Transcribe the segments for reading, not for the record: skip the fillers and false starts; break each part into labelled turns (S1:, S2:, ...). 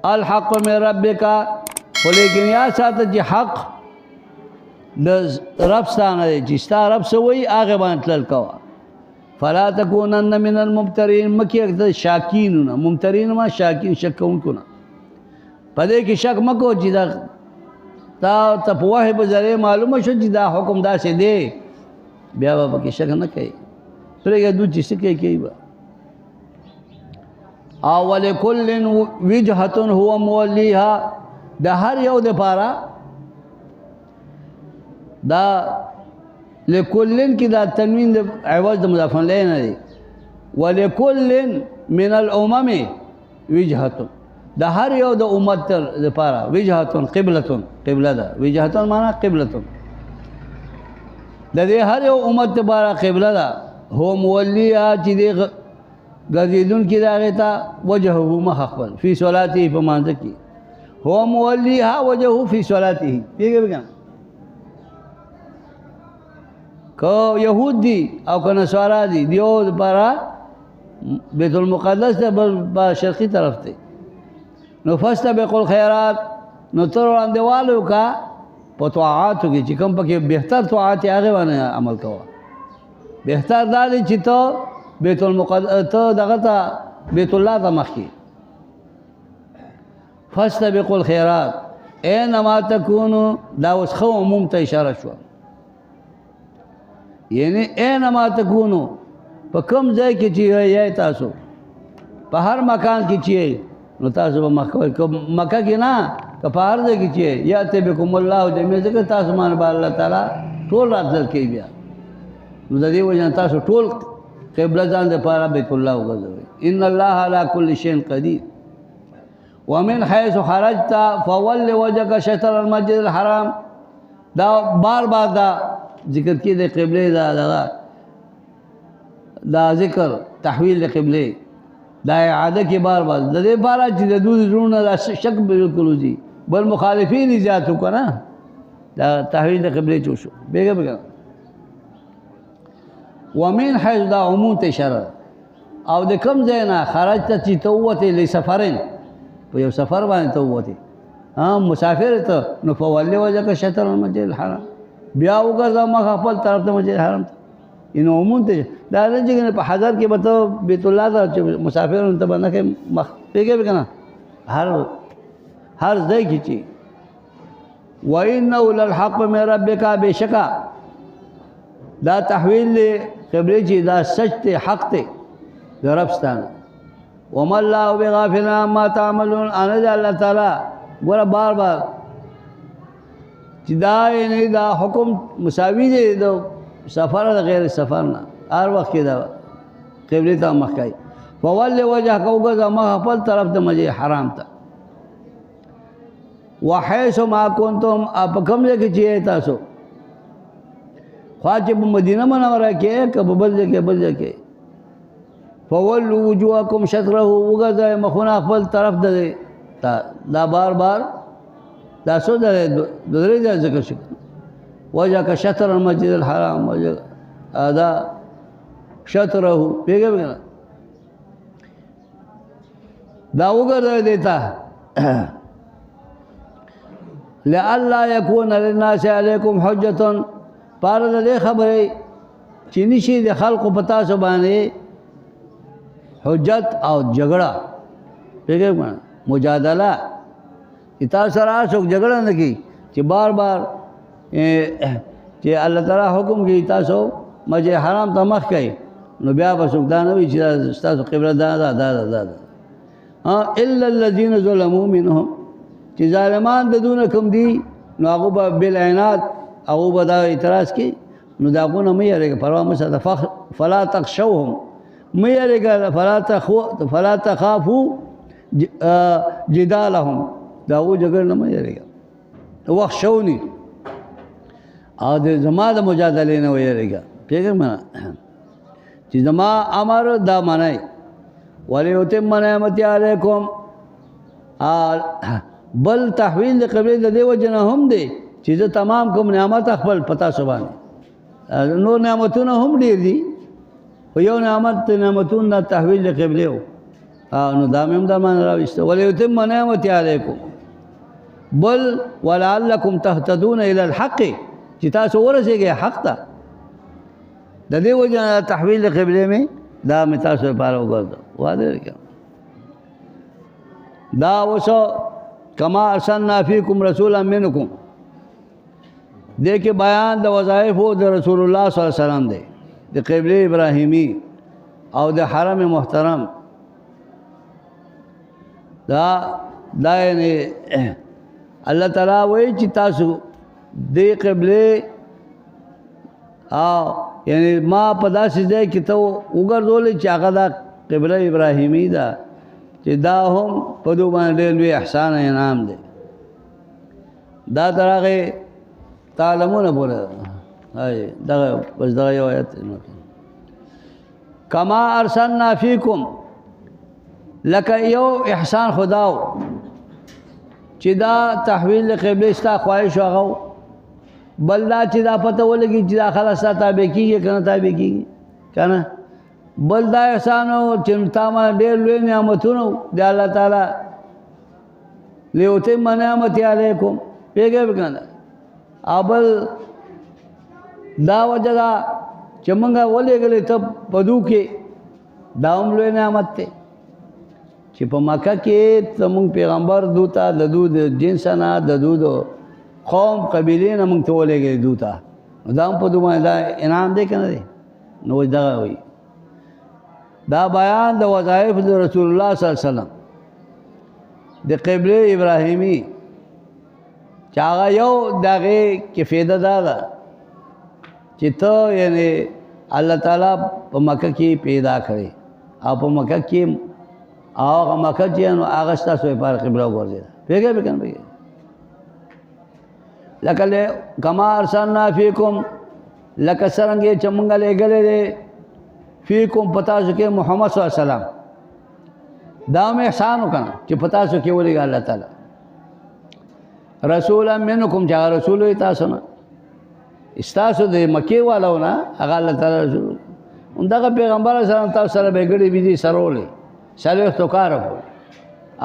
S1: الحق من ربک ولیکن یا ساته چې حق د رب ستانه دی چې ستا رب څه وایي هغې باندې تلل کوه فلا تکونن من الممترین مکې د شاکینو نه ممترین ما شاکین شک کوونکو نه په دې کې شک مه کوه چې دا ته په وحی په ذریعه معلومه شو چې دا حکم داسې دی بیا به پکې شک نه کوي پرېږده دوی چې څه کوي به او ولکل وجهة هو مولیها د هر یو دپاره دا لکلن کی دا تنوین دا عوض دا مضاف الیہ نه دی ولکل من الامم وجهة دا هر یو د امت دپاره وجهة قبلة قبله ده وجهة معنی قبلة د دې هر یو امت دپاره قبله ده هو مولیها چې دی ګرځېدون کې د هغې ته وجهه مخ خپل فی صلاته په مانځه کې هو مولیها وجهه فی صلاته پوهېږې که که یهود دي او که نصارا دي دیو دپاره بیت المقدس ته په شرقي طرف دی نو فاستبقوا الخیرات نو تر وړاندېواله وکړه په طاعاتو کې چې کوم پکې بهتر طاعت یې هغې باندې عمل کوه بهتر دا دی چې ته بیت المقدس ته دغه ته بیت الله ته مخکې فاستبقوا الخیرات اینما تکونو دا اوس ښه عموم ته اشاره شوه یعنی اینما تکونو په کوم ځای کې چې یې تاسو په هر مکان کې چې نو تاسو به مخ کوئ که مکه کې نه که په هر ځای کې چې یأتی بکم الله جمیع ځکه تاسو باندې به الله تعالی ټول راتلل کوي بیا نو د دې وجه نه تاسو ټول قبله ځان دپاره بیت الله وګرځوئ ان الله علی کل شیء قدیر ومن حیث خرجت فول وجهک شطر المسجد الحرام دا بار بار دا ذکر کی د قبله دا ذکر تحویل د قبله دا اعاده کې بار بار د دې بار چې د دوی زړونه دا شک بالکل وځي بل مخالفین زیات وکړه دا تحویل د قبله چو شو بیګه بیګه ومن حیث دا عموم ته اشاره او د کم ځای نه خرج ته چې ته ووتې لسفرین په یو سفر باندې ته ووتې مسافر ته نو فولې وجهک شطر المسجد الحرام بیا وګرځه مخ خپل طرف ته مسجد الحرام ته انو عموم ته دا نه چې په حضر کې به ته بیت الله ته مسافرونو ته به نه کوې مخ پوهېږې که نه هر ځای کې چې وانه للحق من ربک بېشکه دا تحویل دی قبله چې دا سچ دی حق دی د رب ستانه وما الله بغافل عما تعملون انا د الله تعالی ګوره بار بار چې دا یعنی دا حکم مساوي دی د سفر د غیر سفر نه هر وخت کې دا قبله ته مخ کوي فول وجهک وګرځه مخ خپل طرف ته مسجد حرام ته وحیث ما کنتم په کوم ځای کې چې تاسو خواہ چې په مدینه منوره کې که په بل ځای کې بل ځای کې فولوا وجوهکم شطره وګرځئ مخونه خپل طرف ته دا بار بار دا څو ځای درې ځای ذکر شو وجهک شطر المسجد الحرام دا شطره پوهېږې که نه دا وګرځئ دیتا لئلا یکون للناس علیکم حجة پاره د دې خبرې چې نشي د خلقو په تاسو باندې حجت او جګړه پوهېږې که مجادله چې تاسو سره څوک جګړه نه کوي چې بار بار چې الله تعالی حکم کوي تاسو مسجد حرام ته مخ کوئ نو بیا به څوک دا نه وي چې ستاسو قبله دا الا الذین ظلموا منهم چې ظالمان د دونه کوم دي نو هغه به بالعناد هغه به دا اعتراض کوي نو د هغونه مه یېرېږه پروا مه ساته فلا تخشوهم مه یېرېږه فلا تخافوا جدالهم د هغو جګړې نه مه یېرېږه واخشوني او د زما د مجادلې نه ویېرېږه پوهېږې مه چې زما امر دا منئ ولیتم نعمتي علیکم بل تحویل د قبلې د دې وجه نه هم دی چې زه تمام کوم نعمت خپل پتا سو باندې نور نعمتونه هم ډېر دي خو یو نعمتونه د تحویل د قبلې و نو دا مې هم دا معنی راوایسته ولیتم نعمتي علیکم بل ولعلکم تهتدون الی الحق چې تاسو ورسېږئ حق ته د دې وجه نه تحویل قبلې مې دا مې تاسو لپاره وګرځو واضح دی دا اوس کما ارسلنا فیکم رسولا منکم دې کې بیان د وظایفو د رسول الله صلی الله علیه وسلم دی د قبله ابراهیمی او د حرم محترم دا یعنی الله تعالی وایي چې تاسو دې قبله او یعنی ما په داسې ځای کې ته وګرځولې چې هغه دا قبله ابراهیمی ده چې دا هم په دوی باندې ډېر لوی احسان انعام دی دا تر هغې تعلمونه پورې دغه بس دغه یو آیت کما ارسلنا فیکم لکه یو احسان خداو چې دا تحویل قبله ستا خواهش هغه بل دا چې دا پته ولګي چې دا خلاص ستا تابع کېږي که نه تابع کېږي که نه بل دا احسان و چې تا باندې ډېر لوی نعمتونه د الله تعالی لیتم نعمتي علیکم پوهېږئ که نه او بل دا وجه ده چې موږ ولېږلې ته په دو کې دا هم لوی نعمت دی چې په مکه کې زموږ پیغمبر دو ته د دو د جنس نه د دو د قوم قبیلې نه موږ ته ولېږلې دو ته نو دا هم په دو باندې دا انعام دی که نه دی نو دغه وایي دا بیان د وظایف د رسول الله صلی الله علیه وسلم د قبله ابراهیمی چې هغه یو د هغې کې فایده دا ده چې ته یعنې الله تعالی په مکه کې پیدا کړې او په مکه کې هغه مکه چې نو هغه ستاسو لپاره قبله وګرځېده پوهېږئ به که نه پوهېږئ لکه کما ارسلنا فیکم لکه څرنګه چې موږ لېږلی دی فیکم په تاسو کې محمد صلی الله علیه وسلم دا هم احسان وکړه چې په تاسو کې ولېږه الله تعالی رسولا منکم چې هغه رسول وي تاسو نه ستاسو د مکې والو نه هغه الله تعالی رسول همدغه پیغمبر اسلام تاسو سره به ګډې بېدې سرولې څلوېښتو کاره کړو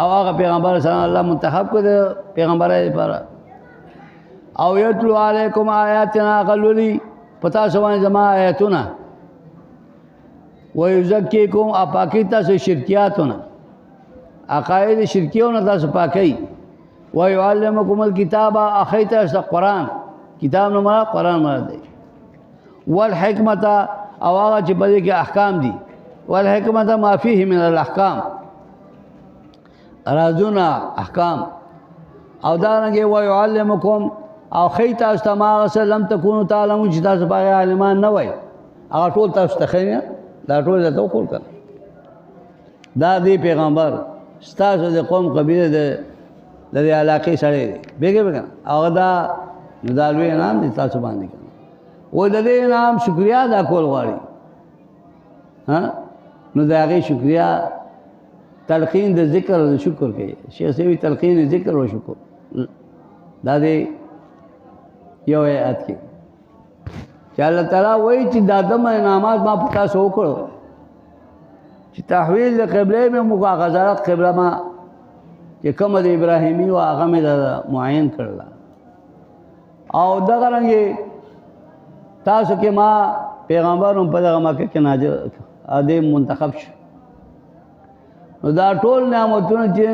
S1: او هغه پیغمبر اسلام الله منتخب کړو د پیغمبرۍ لپاره او یتلو علیکم آیاتنا هغه لولي په تاسو باندې زما آیتونه ویزکیکم اپاکی تاسو شرکیاتونه عقاید شرکیونه تاسو پاکی ویعلمکم الکتاب اخی تاسو قرآن کتاب نو مراد قرآن مراد دی والحکمت او هغه چې په دې کې احکام دي والحکمت ما فيه من الاحکام رازونه احکام او دارنګه ویعلمکم او خی تاسو ته ما هغه څه لم تکونو تعلمون چې تاسو په عالمان نه وای هغه ټول تاسو ته ښیي دا ټول ته وکول کړه دا دی پیغمبر ستاسو د قوم قبیله د دې علاقې سره دی بیګه بیګه هغه دا نو دا لوی انعام دی تاسو باندې کړه و د دې انعام شکریا ادا کول غواړي ها نو دا هغه شکریا تلقین د ذکر او د شکر کوي شیخ سوي تلقین ذکر او شکر دا دی یو آیات کې چې الله تعالی وایي چې دا دم انعامات ما په تاسو وکړو چې تحویل د قبله مې مغازرات قبله ما چې کومه د ابراهیمي او هغه مې معین کړل او دغه رنګې تاسو کې ما پیغمبر هم په دغه مکه کې نازل ادم منتخب شو نو دا ټول نعمتونه چې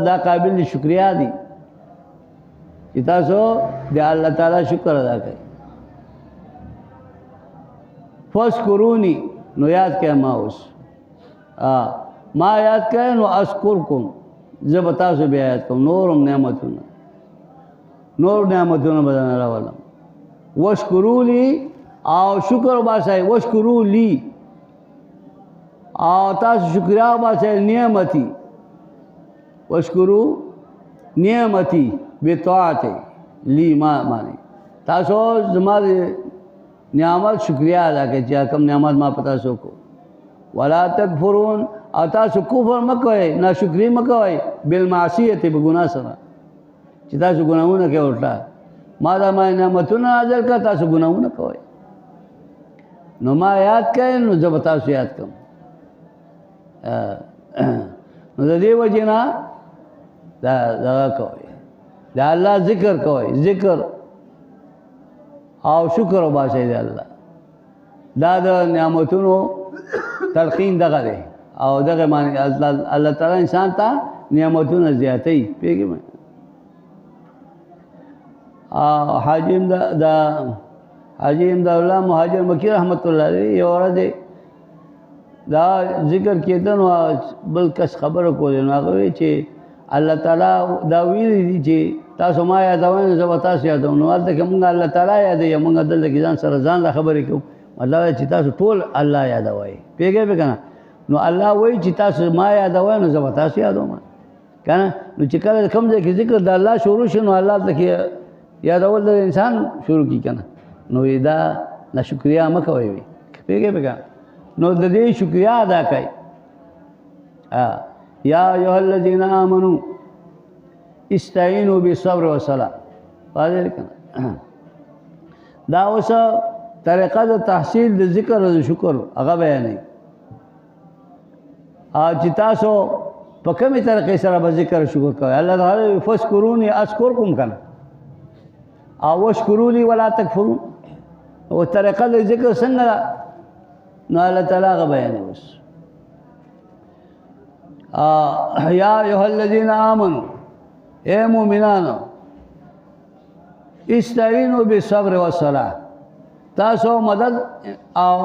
S1: دا قابل شکریا دي چې تاسو د الله تعالی شکر ادا کړئ فذکرونی نو یاد کړئ ما اوس ما یاد کړئ نو اذکرکم زه به تاسو بیا یاد کوم نور نعمتونه به درنه راولم وشکرو لی او شکر وباسئ وشکرو لی او تاسو شکریا وباسئ نعمتي وشکرو نعمتي بطاعت لی ما معنی تاسو زما نعمت شکریا ادا کړئ چې کوم نعمت ما پتا سو کو ولا تکفرون او تاسو کفر مکوئ ناشکری مکوئ بالمعصیت بګناه سره چې تاسو ګناهونه کوي ورته ما دا ما نعمتونه نازل کړه تاسو ګناهونه کوئ نو ما یاد کړئ نو زه به تاسو یاد کوم نو د دې وجې نه دغه کوئ د الله ذکر کوئ ذکر او شکر وباسئ د الله دا د نعمتونو تلقین دغه دی او دغه معنی الله تعالی انسان ته نعمتونه زیاتوي پوهېږې حاجی امداد الله مهاجر مکی رحمت الله علیه یو ورځ دا ذکر کېده نو بل کس خبره کولې نو هغه وایي چې الله تعالی دا ویلي دي چې تاسو ما یادوئ نو زه به تاسو یادوم نو هلته کې مونږ الله تعالی یادوي مونږ دلته کې ځان سره ځان له خبرې کوو الله وایي چې تاسو ټول الله یادوئ پوهېږئ که نه نو الله وایي چې تاسو ما یادوئ نو زه به تاسو یادوم که نه نو چې کله کوم ځای کې ذکر د الله شروع شي نو الله ته کې یادول د انسان شروع کړي که نه نو دا ناشکریا مه کوئ پوهېږئ که نو د دې شکریا ادا کوئ یا ایها الذین آمنوا استعینوا بالصبر والصلاة واضح که نه دا اوس طریقه د تحصیل د ذکر او د شکر هغه بیانوي چې تاسو په کومې طریقې سره به ذکر او شکر کوئ الله تعالی فاذکرونی اذکرکم که نه او واشکرونی ولا تکفرون او طریقه د ذکر څنګه ده نو الله تعالی هغه بیانوي اوس یا ایها الذین آمنوا اے مومنانو استعینوا بالصبر والصلاة تاسو مدد او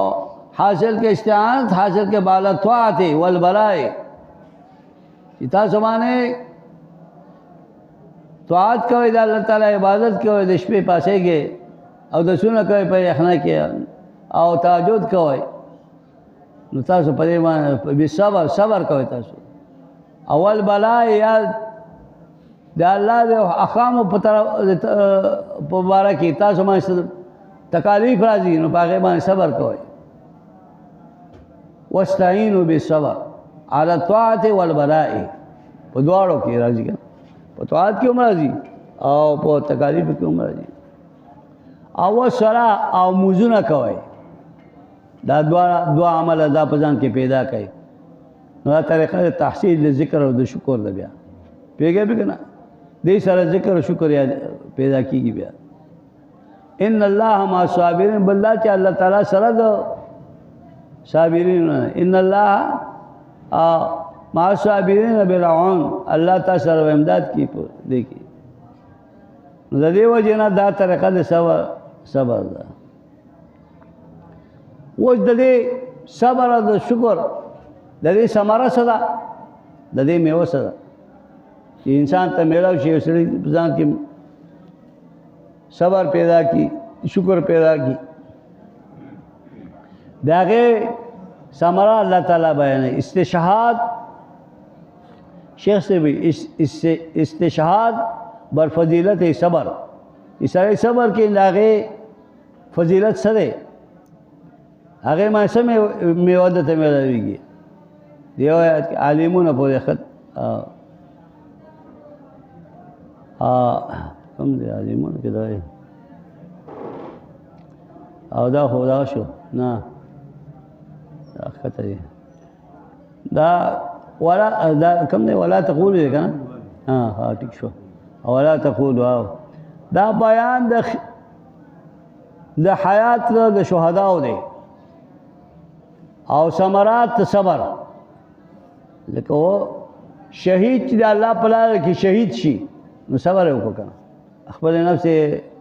S1: حاصل کے استعانت حاصل کے بالا طاعت والبلاء چې تاسو باندې طاعت کوئ د الله تعالی عبادت کوئ د شپې پاسېږئ او دسونه کوئ په یخنه کې او تهجد کوئ نو تاسو په دې باندې صبر کوئ تاسو اول بلا یا د الله د احکامو په باره کې تاسو باندې تکالیف راځي نو په هغې باندې صبر کوئ واستعینوا بالصبر علی الطاعة والبلاء په دواړو کې راځي که په طاعت کې هم راځي او په تکالیفو کې هم راځي او والصلاة او مونځونه کوئ دا دوه عمله دا په ځان کې پیدا کوي نو دا طریقه د تحصیل د ذکر او د شکر ده بیا پوهېږئ که نه دې سره ذکر او شکر پیدا کېږي بیا ان الله مع الصابرین بل دا چې الله تعالی سره د صابرین ان الله مع الصابرین بالعون الله تعالی سره امداد کوي په دې کې نو د دې وجې نه دا طریقه د صبر ده اوس د دې صبر او د شکر د دې ثمره څه ده د دې میوه څه ده چې انسان ته میلاو شي سړي په ځان کې صبر پیدا کی شکر پیدا کی د هغې ثمره الله تعالی بیانوي استشهاد شیخ صاحب استشهاد بر فضیلت صبر چې سړی صبر کوي د هغې فضیلت څه دی هغې باندې څه میوه درته میلاویږي دیو آیات کې عالمونه پورې خط کوم دی عالمونه کې دی او دا خو دا شو نه دا خطه دی دا ولا دا کوم دی ولا تقولو دی که نه ها ټیک شو ولا تقولو دا بیان د حیات د شهداو دی او ثمرات صبر لکه و شهید چې د الله په لاره کې شهید شي نو صبر یې وکړه که نه خپل نفس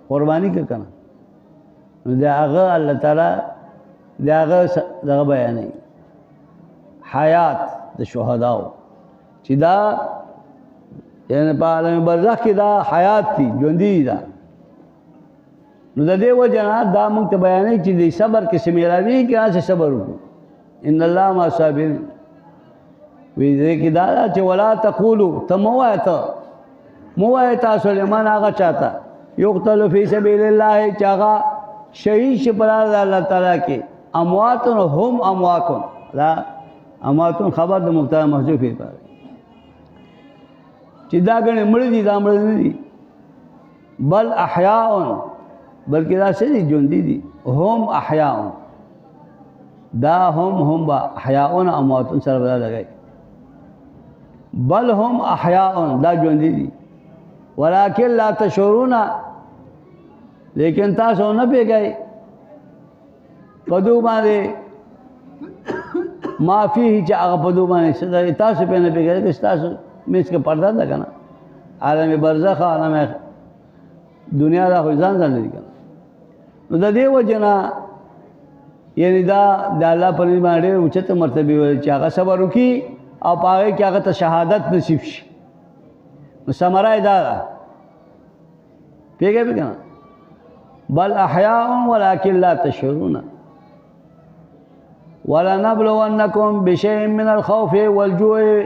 S1: قرباني کړه که نه نو د هغه الله تعالی د هغه دغه بیانوي حیات د شهداو چې دا یعنې په عالم برزخ کې دا حیات دي ژوندي دي دا نو د دې وجه نه دا موږ ته بیانوي چې د صبر کې څه میلاوي که هسې صبر وکړو ان الله مع الصابرین وی دې کې دا چې ولا تقولو ته مه وایه تاسو لمن هغه چاته یقتل فی سبیل الله چې هغه شهید شي په لاره د الله تعالی کې امواتن هم امواتن دا امواتن خبر د مبتدا محذوف دی چې دا ګڼې مړه دي دا مړه نه دي بل احیاء بلکې دا څه دي ژوندي دي هم احیاء دا هم با احیاء امواتن سره بدل لګي بل هم احیاء دا ژوندي دي ولکن لا تشعرون لیکن تاسو نه پیږئ پدو باندې ما فيه چې هغه پدو باندې څه تاسو په نه پیږئ چې تاسو میس کې پرده ده کنه عالم برزخ عالم دنیا دا خو ځان لري کنه نو د دې وجنا یعنی دا د الله په نوم باندې اوچته مرتبه وي چې هغه صبر وکي او پاره کې هغه ته شهادت نصیب شي نو ثمره دا پیږي کنه بل احیاء ولكن لا تشعرون ولنبلونكم بشيء من الخوف والجوع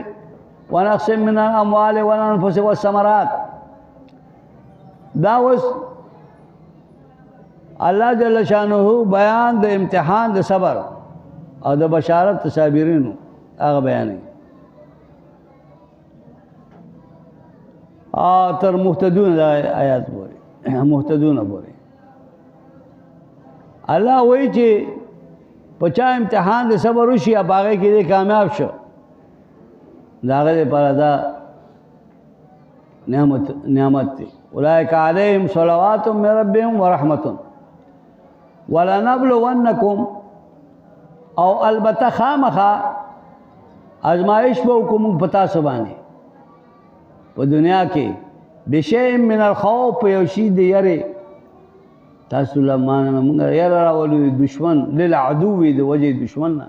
S1: ونقص من الاموال والانفس والثمرات دا اوس الله جل شانه بیان د امتحان د صبر او د بشارت صابرینو هغه بیانوي تر محتدون آیات پورې محتدون پورې الله وایي چې پچا امتحان د صبر وشي او هغه کې کامیاب شو دا هغه لپاره دا نعمت دی اولئک علیهم صلوات من ربهم ورحمة ولنبلونکم او البته خامخا ازمائش به کوم پتا سبانه په دنیا کې بشیء من الخوف یو شی دی یری تاسو لمانه موږ یاره راولو دشمن للعدو د وجه دشمن نه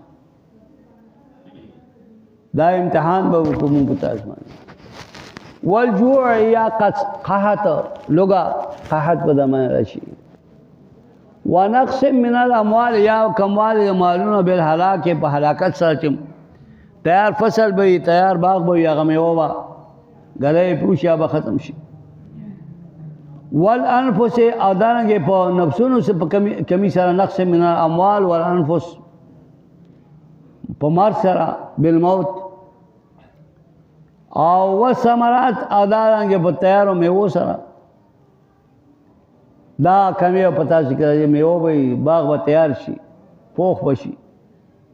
S1: دا امتحان به کوم پتا سبانه والجوع یا قحط لغا قحط په دمه راشي ونقص من الاموال یا کمال مالونه بالهلاك په هلاکت سره چې تیار فصل به تیار باغ به هغه میوه با غلې پوښیا به ختم شي والانفس ادانګه په نفسونو سره په کمی سره نقص من الاموال والانفس په مر سره بالموت او وثمرات ادانګه په تیارو میوه سره دا کمی پتا ذکر میوه به باغ به تیار شي پوخ بشي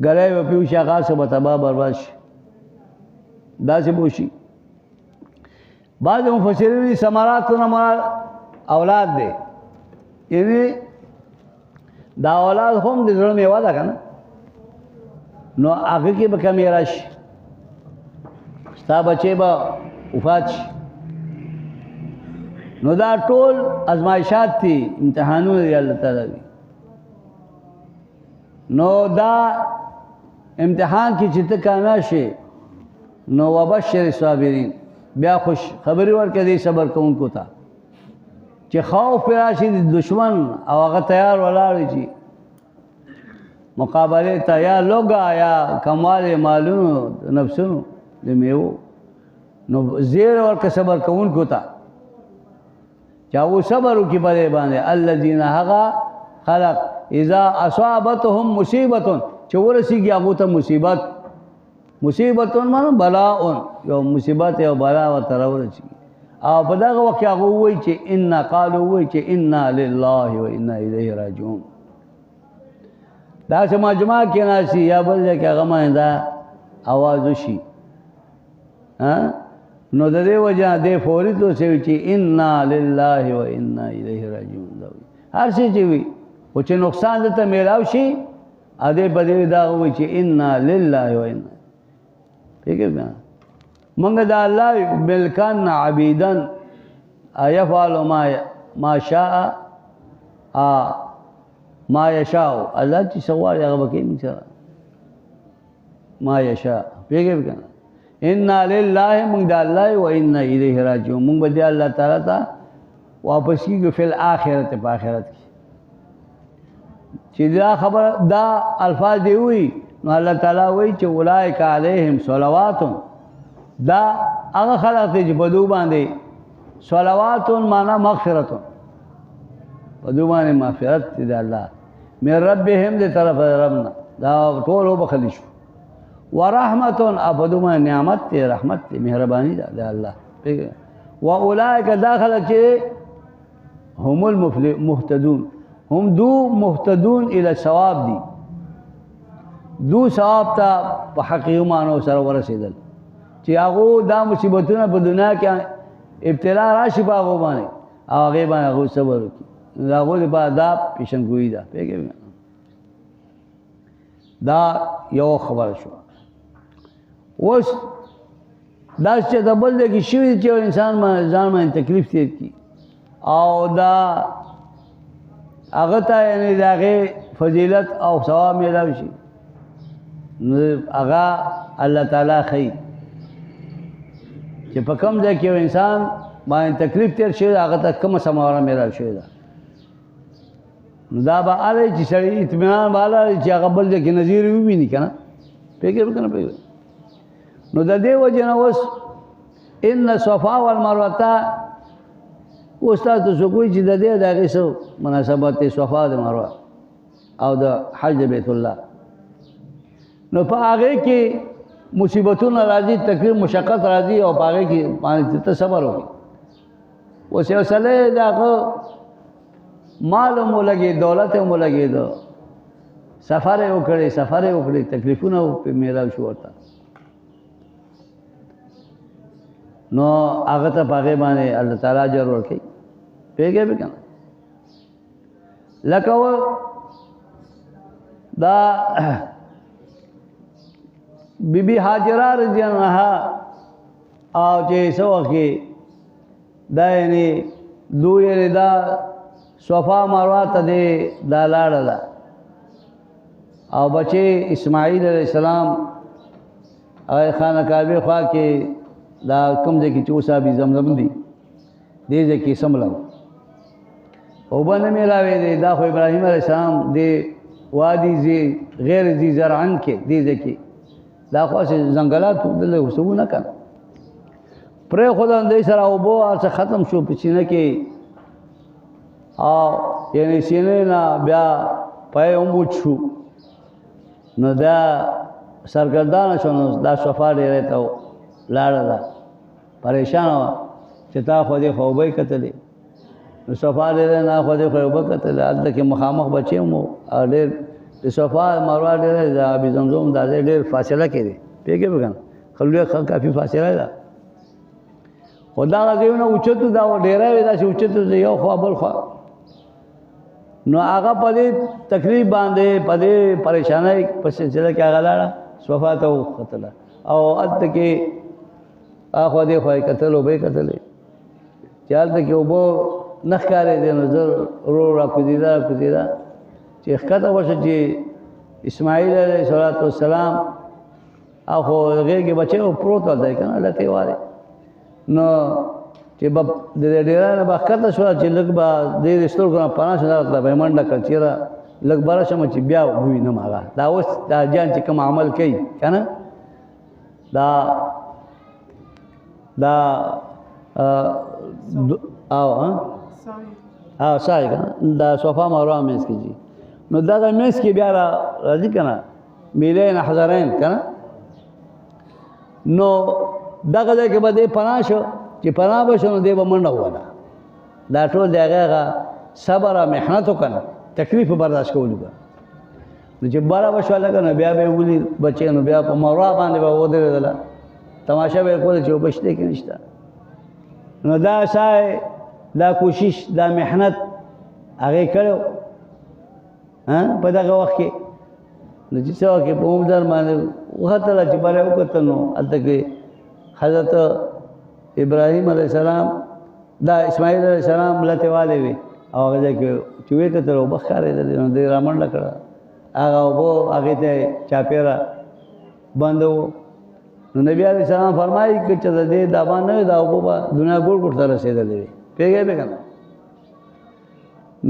S1: غلې به پیوشا غاسه به تباہ برباد شي دا څه بوشي بعض مفسرین ثمراتونه مراد اولاد دی یعنی دا اولاد هم د زړه میوه ده کنه نو هغه کې به کمی راشي ستا بچي به وفات شي نو دا ټول ازمایشات دي امتحانونه دی الله تعالی نو دا امتحان کې چې ته کامیاب شې نو وبشر صابرین بیا خوش خبري ورکړه دې صبر کوونکو ته چې خوف راشي د دشمن او هغه تیار ولاړ شي مقابله ته یا لوګا یا کمال مالونو نفسونو د میوه نو زیر ورکړه صبر کوونکو ته چاو صبر کی پدې باندې الذين هغه خلق اذا اصابتهم مصیبه چورسیږي هغه ته مصیبت معنی بلاء یو مصیبت یو بلا و ترورچی او په دغه وخت هغه وایي چې ان قالوا وایي چې انا لله و انا الیه راجعون دا سم جماع کې ناشي یا بل کې هغه ماندا आवाज وشي ها نو د دې وجه دې فوري تو سوي چې انا لله و انا الیه راجعون دا هر څه چې وي او چې نقصان دته میلاو شي ا دې بده دا وي چې انا لله و انا پیګه منګ دا الله ملکان عبیدن يفعل ما شاء ما يشاء الله چې سوال هغه وکي مثلا ما يشاء پیګه ان لله من الله و انا الیه راجعون من به الله تعالی ته واپس کیږي په آخرت په آخرت کې چې دا خبر دا الفاظ دی وی نو الله تعالی وی چې اولئک علیهم صلوات دا هغه خلق چې بدو باندې صلوات معنا مغفرت بدو باندې مغفرت دی الله مې ربهم دې طرف ربنا دا ټول وبخلی شو ورحمت ابدو ما نعمت تی رحمت تی مهربانی ده الله و اولئک داخل چې هم المهتدون هم دو مهتدون الى ثواب دي دو ثواب ته په حقیقي معنی سره ورسېدل چې هغه دا مصیبتونه په دنیا کې ابتلا راشي په هغه باندې او هغه باندې هغه صبر وکړي دا هغه لپاره دا پیشنګویي ده پیږي دا یو خبره شو اوس دا چې د بل د کې شوي چې انسان ځان باندې تکلیف تیر کړي او دا هغه ته یعنی د هغې فضیلت او ثواب میلاو شي نو هغه الله تعالی ښیي چې په کوم ځای کې یو انسان باندې تکلیف تیر شوی هغه ته کومه ثمره میلاو شوې ده نو دا به هله چې سړی اطمینان به هله چې هغه بل ځای کې نظیر وویني که نه پوهېږې که نه پوهېږې نو د دې وجې نه اوس ان صفا والمروه اوس تاسو څوک وایي چې د دې د هغې څه مناسبت دی صفا د مروه او د حج د بیت الله نو په هغې کې مصیبتونه راځي تکلیف مشقت راځي او په هغې کې باندې ته صبر وکړي اوس یو سړی د هغه مال هم ولګېد دولت هم ولګېد سفر یې وکړی تکلیفونه پرې میلاو شو ورته نو هغه ته په هغې باندې الله تعالی اجر ورکوي پوهېږې به که نه لکه دا بی بی حاجره رضی الله عنها او چې څه وخت کې دا یعنې دوی یعنې دا صفا مروه ته دې دا لاړه ده او بچې اسماعیل علیه السلام هغه خانه کعبې خوا کې دا کوم ځای کې چې اوس آب زمزم دي دې ځای کې څملم اوبه نه میلاوې دی دا خو ابراهیم علیه السلام دې وادي غیر ذي زرعن کې دې ځای کې دا خو ځنګلات دلته اوسو نه کړه پرېښودم دی سره اوبه هر ختم شو په سینه کې او یعنې سینې نه بیا پی هم وچ شو نو دا سرګردانه شو نو دا صفا ډېرې ته لاړه ده پریشانه وه چې تا خو دې خو اوبه یې کتلې نو صفا ډېرې نه خو دې خو اوبه کتلې هلته کې مخامخ بچې هم او ډېر د صفا مروه ډېره د آب زمزم دا ځای ډېر فاصله کې دی پوهېږې به که نه ښه لوی کافي فاصله ده خو دغه ځایونه اوچتو دا ډېری وې داسې اوچتو د یو خوا بل خوا نو هغه په دې تکلیف باندې په دې پریشانۍ په سلسله کې هغه لاړه صفا ته وختله او هلته کې اخوا دې خوا یې کتل اوبه یې کتلې چې هلته کې اوبه نه ښکارېدې نو زه ورو راکوزېده چې ښکته وشه چې اسماعیل علیه السلام اخو هغې کې بچی پروت دی که نه لتې وارې نو چې به د دې ډېرا نه به ښکته شوه چې لږ به دې د سترګو نه پناه شو دغه به یې منډه کړه چېرې لږ بره شمه چې بیا ووینم هغه دا اوس دا جان چې کوم عمل کوي که نه دا او سعی که نه دا صفا مروه منځ کې ځي نو دغه منځ کې بیا راځي که نه میلین حضرین که نه نو دغه ځای کې به دې پناه شو چې پناه به شو نو دی به منډه ووهله دا ټول د هغه صبر او محنت وکړه نه تکلیف برداشت کولو که نو چې بره به شوله که نه بیا به یې ولید بچې نو بیا په مروه باندې به ودرېدله تماشه به یې کوله چې اوبه شته که نشته نو دا سعی دا کوشش دا محنت هغې کړی په دغه وخت کې نو چې څه وخت کې په عمدر باندې وختله چې بره یې وکتل نو هلته کې حضرت ابراهیم علیه السلام دا اسماعیل علیه السلام لتې والې وې او هغه ځای کې چې ویې کتل اوبه ښکارېدلې نو دی را منډه کړه هغه اوبه هغې ته چاپېره بنده و نو نبي علیه السلام فرمایي که چې د دې دا بان نه وي دا اوبه به دنیا ګوټ ګوټ ته رسېدلې وې پوهېږې به که نه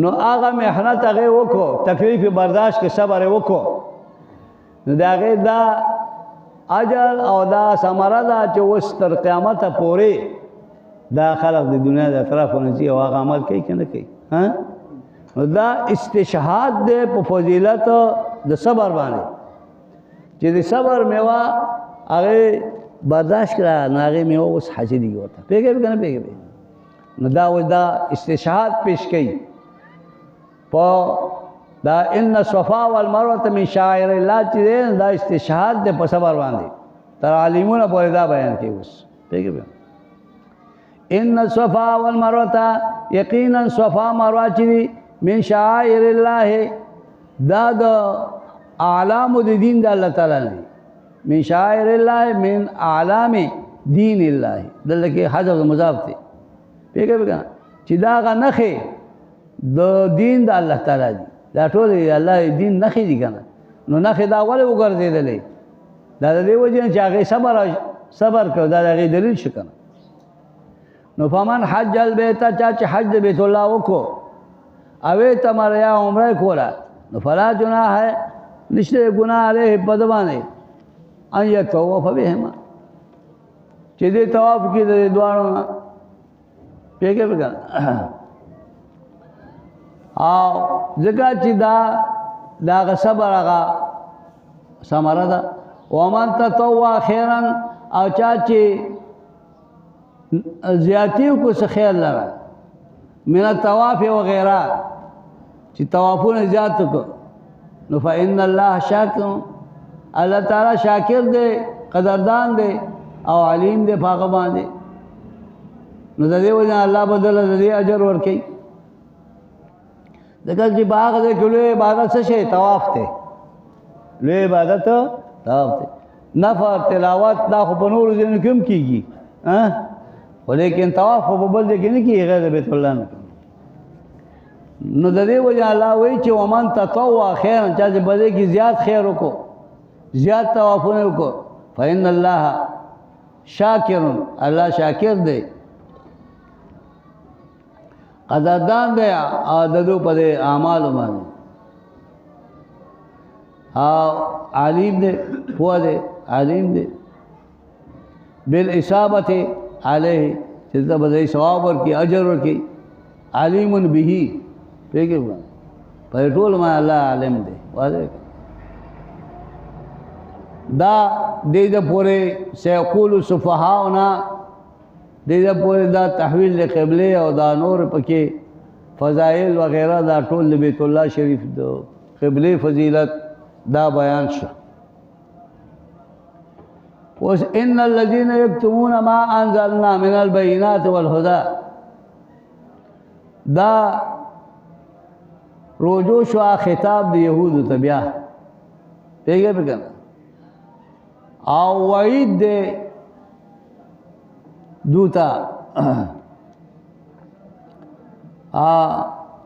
S1: نو هغه محنت هغې وکړو تکلیف برداشت کې صبر یې وکړو نو د هغې دا اجر او دا ثمره ده چې اوس تر قیامته پورې دا خلق د دنیا د اطرافونه ځي او هغه عمل کوي که نه کوي نو دا استشهاد دی په فضیلت د صبر باندې چې د صبر میوه هغې برداشت کړه نو هغې میوه اوس حاصلېږي ورته پوهېږې که نه پوهېږې نو دا اوس دا استشهاد پیش کوي په دا ان الصفا والمروه من شعائر الله چې دی دا استشهاد دی په صبر باندې تر عالمونه پورې دا بیان کوي اوس پیږي ان الصفا والمروه یقینا صفا مروه چې من شعائر الله دا د اعلام د دین د الله تعالی نه من شعائر الله من اعلام دین الله دلته کې حذف مضاف دی پیږي چې دا غنخه د دین د الله تعالی دی دا ټول الله دین نخې دي کنه نو نخې دا ولې وګرځېدلې دا د دې وجه چې هغه صبر کړ دا هغه دلیل شي کنه نو فمن حج البيت چې حج بیت الله وکړو اوې تمر یا عمره کولا نو فلا جناح ہے نشته ګناه علیه بدوانه ان یطوف بهما چې دې طواف کې د دوانو پیګه او ځکه چې دا صبر هغه ثمره ده ومن تطوع خیرا او چا چې زیاتی کو څه خیر لره من الطواف وغیرہ چې طوافونه زیات کو نو فإن الله شاکر الله تعالی شاکر دی قدردان دی او علیم دی پاک باندې نو د دې وجه الله بدل د دې اجر ورکړي دغه چې باغ دې کله عبادت څه شي طواف ته لوی عبادت طواف ته نفل تلاوت دا خو په نور ځین کوم کیږي ها ولیکن طواف په بل ځای کې نه کیږي غیر بیت الله نه نو د دې وجه الله وایي چې ومن تطوع خیرا چې بده کې زیات خیر وکړو زیات طوافونه وکړو فإن الله شاکر الله شاکر دی قدردان دی عادتو پر اعمال باندې علیم دی پوه دی علیم دی بالاصابت علیه چې دا به ثواب ورکړي اجر ورکړي علیم به پیږي په ټول ما الله عالم دی واضح دا دې د پورې سيقول سفهاؤنا دې د پورې دا تحویل د قبله او دا نور پکې فضائل وغیرہ دا ټول بیت الله شریف د قبله فضیلت دا بیان شو وس ان الذين يكتمون ما انزلنا من البينات والهدى دا روجو شو خطاب د يهود ته بیا پیګه پکنه او وعید دے دوتا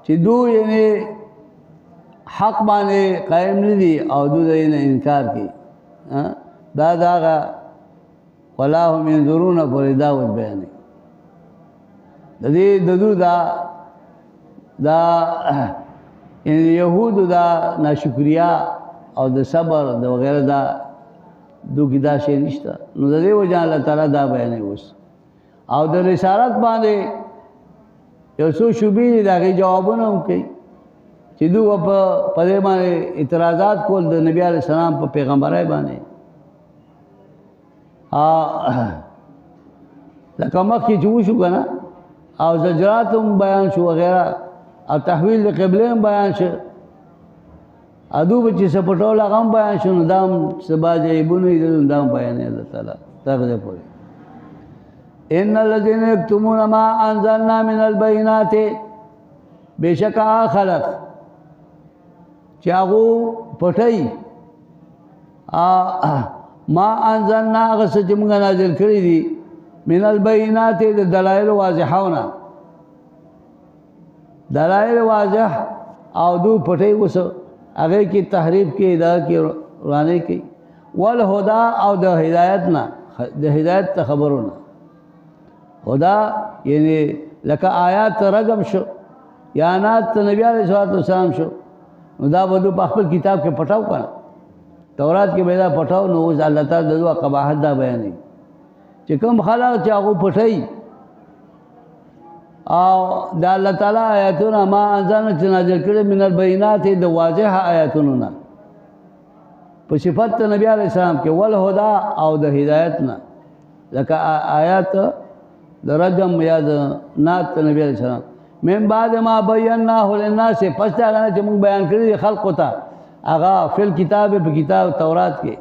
S1: چې دو یعنی حق باندې قائم نه دي او دو دې انکار کوي دا داغه ولا هم ينظرون پر دا و بیان د دې ددو دا يهود دا ناشکریا او د صبر د وغیرہ دا دو کی دا شی نشته نو د دې وجه الله تعالی دا بیان اوس او د رسالت باندې یو څو شوبې دغه جوابونه هم کوي چې دوی په دې باندې اعتراضات کول د نبی علی السلام په پیغمبرای باندې لکه مخکې چې وشو کنه او زجرات هم بیان شو وغیرہ او تحویل د قبله هم بیان شو ادو بچی سپټول هغه بیان شون دام سبا جیبونه دام بیان الله تعالی ترغه پوری ان الذين يكتمون ما انزلنا من البينات بشکا خلق چاغو پټي ما انزلنا غس چې موږ نازل کړی دي من البينات د دلایل واضحونه دلایل واضح او دو پټي وسو هغه کی تحریف کی ادا کی رانه کی والهدى او د هدایت نه د هدایت ته خبرونه هدا یعنی لکه آیات رقم شو یا نات نبی علیہ الصلوۃ والسلام شو نو دا بدو په خپل کتاب کې پټاو کړه تورات کې پیدا پټاو نو الله تعالی دغه قباحت دا بیانې چې کوم خلک چې هغه پټي او د الله تعالی آیاتونه ما انزلنا چې نازل کړي من البینات د واضح آیاتونو نه په صفات نبی علیہ السلام کې ول هدا او د هدایت نه لکه آیات د رجم یا د نات نبی علیہ السلام من بعد ما بیناه للناس پس دا چې موږ بیان کړی خلق ته هغه فل کتاب په کتاب تورات کې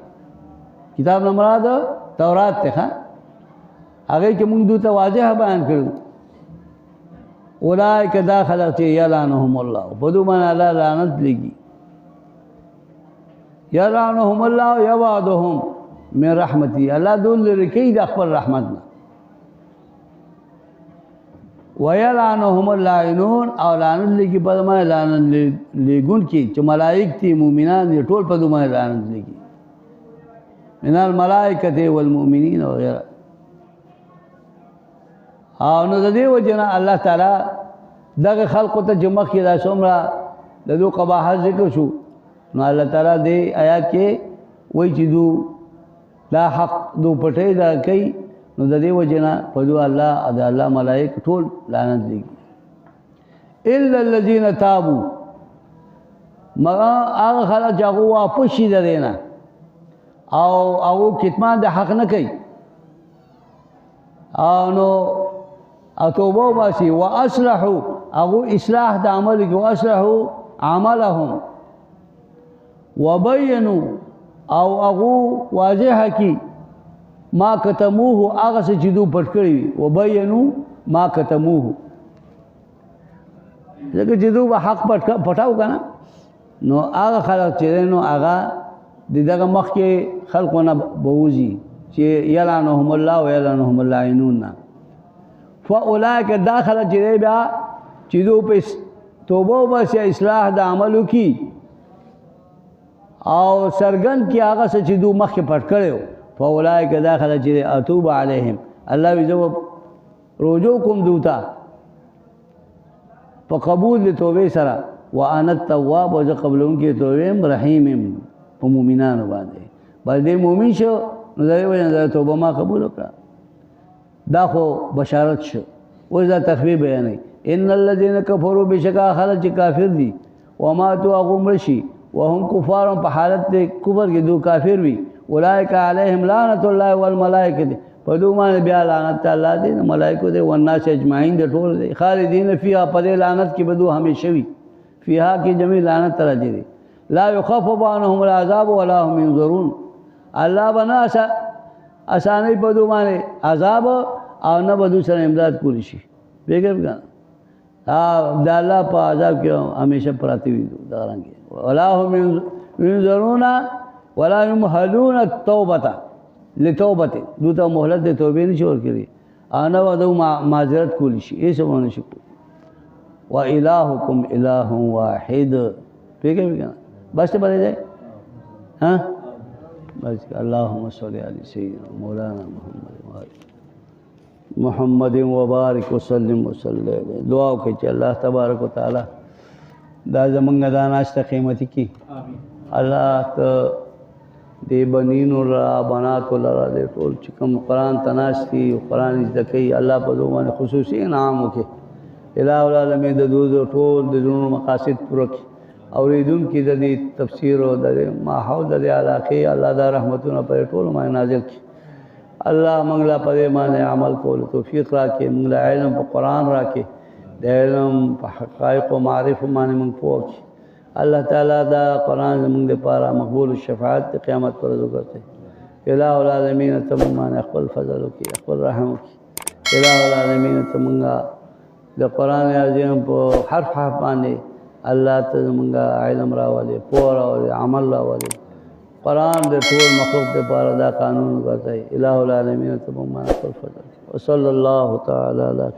S1: کتاب نه مراد تورات ته ښه هغې کې موږ دوی ته واضح بیان کړو اولئک دا خلق چې یلعنهم الله په دوی باندې الله لعنت لګي یلعنهم الله یبعدهم من رحمتي الله دوی لرې کوي د خپل رحمت نه ویلعنهم اللاعنون او لعنت لګي په دوی باندې لعنت لګونکي چې ملائک دي مؤمنان دي ټول په دوی باندې لعنت لګي من الملائکة والمؤمنین وغیره او نو د دې وجه نه الله تعالی دغه خلقو ته چې مخکې دا څومره د دو قباحت ذکر شو نو الله تعالی دې آیات کې وایي چې دو دا حق دو پټۍ دا کوي نو د دې وجه نه په دو الله د الله ملائک ټول لعنت لګي الا الذين تابوا مگر هغه خلک چې هغه واپس شي د دې نه او هغه کتمان د حق نه کوي او نو توبه وباسي واصلحوا هغه اصلاح د عمل کې واصلحوا عملهم وبينوا او هغه واضح کی ما کتموه هغه چې دو پټ کړی وبينوا ما کتموه ځکه چې دو حق پټاو کنه نو هغه خلک چې نو هغه دغه مخ کې خلقونه بوزي چې یلعنهم الله ویلعنهم اللاعنون فاولئک داخل چې بیا چې دو په توبه وباسي اصلاح د عملو کی او سرګن کې هغه چې دو مخ کې پټ کړو فاولئک داخل چې اتوب علیهم الله یذو رجوع کوم دوتا په قبول د توبې سره وانا التواب او قبلون کې توبې رحیم په مؤمنانو باندې باندې مؤمن شو نو دا وایي توبه ما قبول وکړه دا خو بشارت شو اوس دا تخفیف بیانوي ان الذين كفروا بشکا خلک کافر دي وماتوا غمر شي وهم کفار په حالت د کفر کې دو کافر وي اولئک علیهم لعنت الله والملائکه په دوی باندې بیا لعنت الله دي ملائکه دي والناس اجمعین د ټول دي خالدین فیها په لعنت کې بدو همیشه وي فیها کې جميع لعنت راځي لا يخفف عنهم العذاب ولا هم ينظرون الله بنا اسانه په دوی باندې عذاب او نه بدو سره امداد کولی شي بیګر دا الله په عذاب کې همیشه پراتی وي دا رنګ ولا هم ينظرون ولا يمهلون التوبه لتوبه دوته مهلت د توبې نشي ورکړي انا ودو معذرت کولی شي ایسه ونه شي والهکم اله واحد بیګر بس بڑے جائے ہاں بس اللہم صلی علی سیدنا مولانا محمد وبارک وسلم وسلم دعا کہ اللہ تبارک و تعالی دا زمنگ دا ناشتہ قیمتی کی اللہ تو دے بنین را بنات را دے ټول چکم قرآن تناشتی قرآن ازدکی اللہ پدومان خصوصی انعامو کے الہ العالمین دا دو ټول د زړونو مقاصد پوره کړي اوریدون کې د دې تفسیر او د ماحول د علاقې الله دا رحمتونه پر ټول باندې نازل کړي الله موږ لا په باندې عمل کول توفیق راکړي موږ له علم په قرآن راکړي د علم په حقایق او معرفت باندې موږ پوه کړي الله تعالی دا قرآن موږ لپاره مقبول الشفاعت د قیامت پر ورځ وګرځي الہ العالمین ته موږ خپل فضل وکړي خپل رحم وکړي الہ العالمین ته موږ د قرآن عظیم په حرف باندې الله ته موږ علم راولي پوهه راولي عمل راولي قرآن د ټول مخلوق لپاره دا قانون وګرځي الہ العالمین ته موږ خپل فضل وصلی الله تعالی علیه